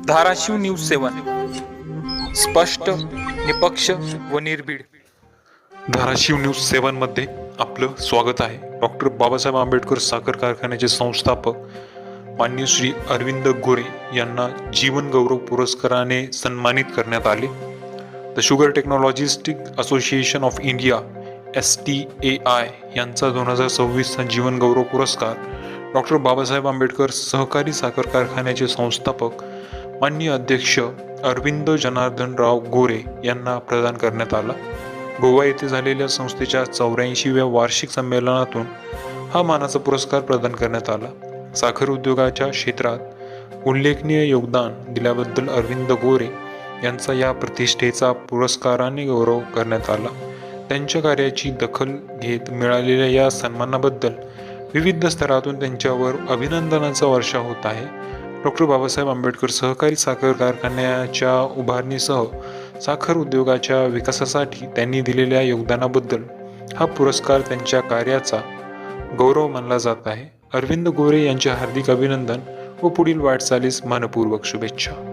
Dharashiv news 7 स्पष्ट, निपक्ष व निर्भीड. धाराशिव न्यूज 7 मध्ये आपलं स्वागत आहे. डॉक्टर बाबासाहेब आंबेडकर साखर कारखान्याचे संस्थापक माननीय श्री अरविंद गोरे यांना जीवन गौरव पुरस्काराने सन्मानित करण्यात आले. The sugar technologists association of India STAI यांचा 2026 जीवन गौरव पुरस्कार डॉक्टर बाबासाहेब आंबेडकर सहकारी साखर कारखान्याचे संस्थापक माननीय अध्यक्ष अरविंद जनार्दनराव गोरे यांना प्रदान करण्यात आला. गोवा येथे झालेल्या संस्थेच्या 84व्या वार्षिक संमेलनातून हा मानाचा पुरस्कार प्रदान करण्यात आला. साखर उद्योगाच्या क्षेत्रात उल्लेखनीय योगदान दिल्याबद्दल अरविंद गोरे यांचा या प्रतिष्ठेचा पुरस्काराने गौरव करण्यात आला. त्यांच्या कार्याची दखल घेत मिळालेल्या या सन्मानाबद्दल विविध स्तरातून त्यांच्यावर अभिनंदनाचा वर्षाव होत आहे. डॉक्टर बाबासाहेब आंबेडकर सहकारी साखर कारखान्याच्या उभारणीसह साखर उद्योगाच्या विकासासाठी त्यांनी दिलेल्या योगदानाबद्दल हा पुरस्कार त्यांच्या कार्याचा गौरव मानला जात आहे. अरविंद गोरे यांचे हार्दिक अभिनंदन व पुढील वाटचालीस मनपूर्वक शुभेच्छा.